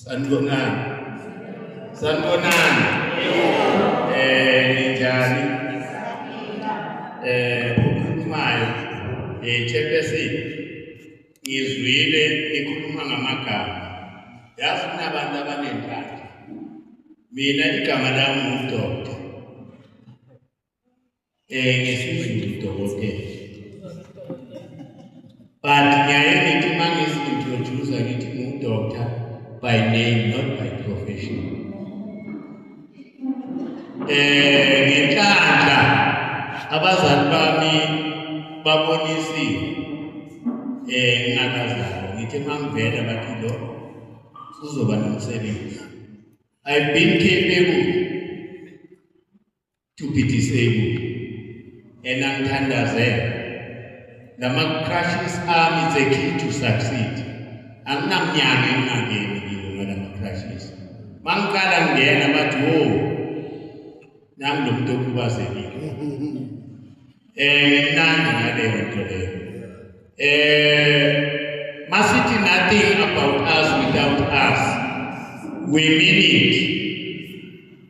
Sanibonani. Njani? Ukhulumayo chairperson ngizwile ikhuluma ngamagama. Yazi kunabantu abanenhlamba. Mina igama lami nguDr. Ngisizulu dokotela. But ngiyaye ngithi mangizi-introduce ngithi ngu-doctor by name, not by profession. Ngenhlanhla abazali bami babonisile ngingakazalwa ngithi mangivela bathi lo uzoba nomsebenzi. I've been capable to be disabled and angithandazela. Lama-crashes ami is a key to succeed. Anginamnyaka engingangeni kiwo ngalama-crashes. Mangikala ngena bathi wo nami lo muntu okhubazekile. Ngimnandi ngaleyo nto leyo. Masithi nothing about us without us. We mean it.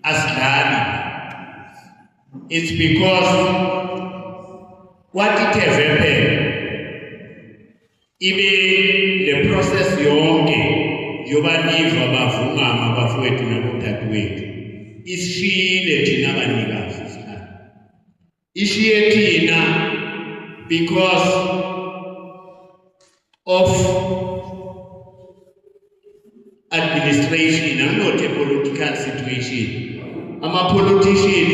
Asidlali. It's because what it has happened, ibe the process yonke yobaniva bavungama bafowethu nabodadewethu isishiyile thina abanikazi isikhathi. Ishiye thina because of administration and not a political situation. Ama-politician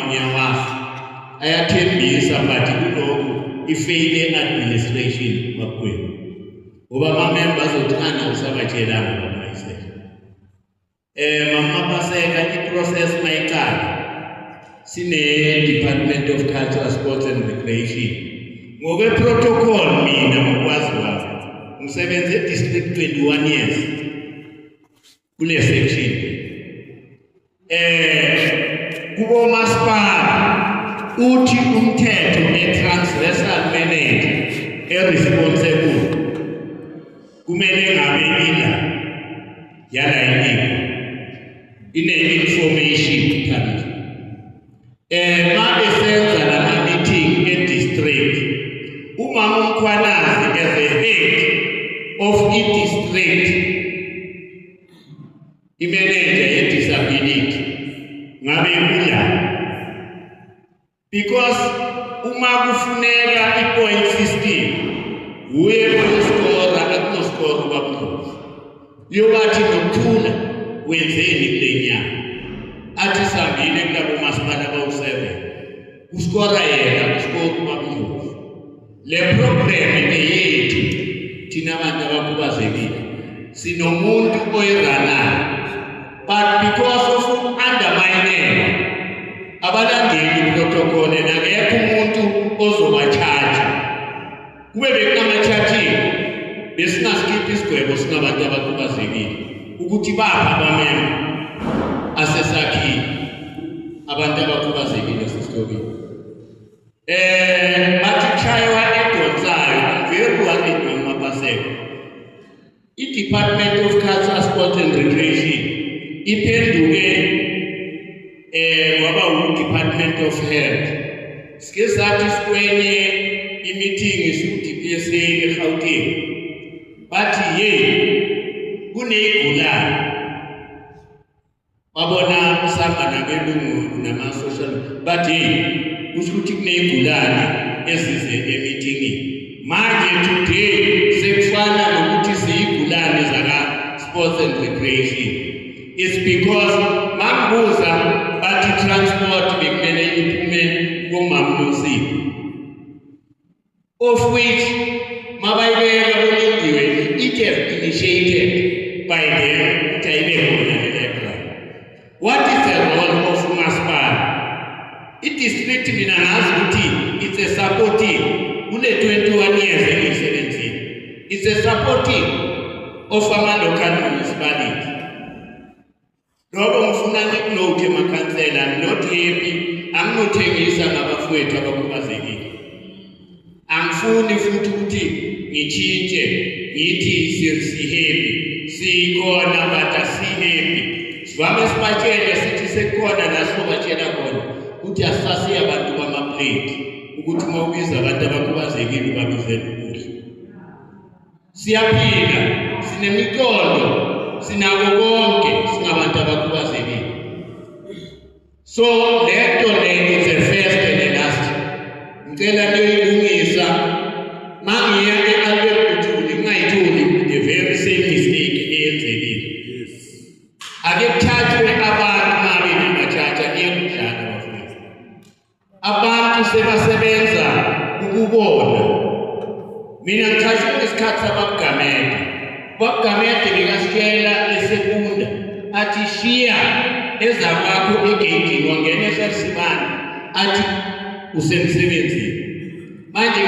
ngiyawazi ayathembisa but kulokhu i-failed administration bakwethu. Ngoba ama-member azothanda usabatshelanga bamayisela. Mamapaseka i-process mayicala sine-Department of Culture, Sports and Recreation. Ngokwe-protocol mina ngokwazi kwami ngisebenze e-district 21 years kule section. Kubo masipala uthi umthetho e-transversal manager e-responsible kumele ngabe yala inikwa ine-information phakathi. Ma esenza lama-meeting e-district umama uMkhwanazi as a head of i-district i-manager ye-disability ngabe because uma kufuneka i-point system uye kuskora akunoskora kwamkhosi yobathi nokuthula wenzeni kule nyanga athi sambile kulabo masipala abawu-7 uskora yena uskora kwamkhosi. Le program yethu thina abantu abakhubazekile sinomuntu oyiranayo but because of undermining abalandeli protocol nakekho umuntu ozobachaja kube bekunama-charging besinaskipha isigwebo singabantu abakhubazekile ukuthi bapha abamema asesakhile abantu abakhubazekile sisitokile. Bathi kushaywa edonsayo very worried ngamapaseko. I-Department of Culture, Sport and Recreation iphenduke waba u-Department of Health. Sike sathi sikwenye i-meeting isu-DPSA eGauteng bathi kuneyigulane babona usangana belungu nama-social bathi kusho ukuthi kuneyigulane ezize emeetingini. Manje today sekufana nokuthi ziyigulane zaka-Sports and Recreation. It's because mambuza bathi transport bekumele iphume komamnosipho of which mabayibeka bolindiwe it has initiated by them tayibe khona le-program. What is the role of masipala? I-district mina ngazi ukuthi it's a supporting kule 21 years engiyisebenzile. It's a supporting of ama-local municipality. Ngoba ngifuna ngikunote emakhansela, I'm not happy, anginothengisa ngabafowethu abakhubazekile. Angifuni futhi ukuthi ngitshintshe ngithi sihappy sikhona but asihappy. Sivame sibatshele sithi sekhona nasibatshela khona ukuthi asasiya abantu bamaplate ukuthi uma ubiza abantu abakhubazekile ubabizela ukudla. Siyaphila, sinemiqondo, sinako konke singabantu abakhubazekile. So lento le is the first and the last. Ngicela niyoyilungisa mangiya e-Albert Butuli ngayitholi the very same mistake eyenzekile. Ake kuthathwe abantu mabe namatshatsha ekudlala bafowethu. Abantu sebasebenza ukubona. Mina ngithatha isikhathi sabakugamede. Bakugamede bekasitshela esekunda athi shiya ezakwakho egeyidini wangena eSasibani athi usemsebenzini. Manje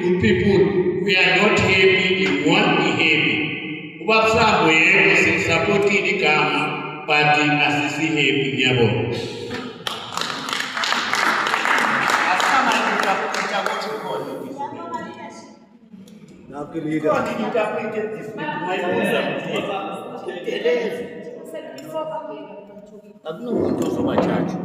good people, we are not happy, we won't be happy. Ubabsambo yebo sisupportile igama but asisi happy ngiyabona. Akunomuntu ozobajaji.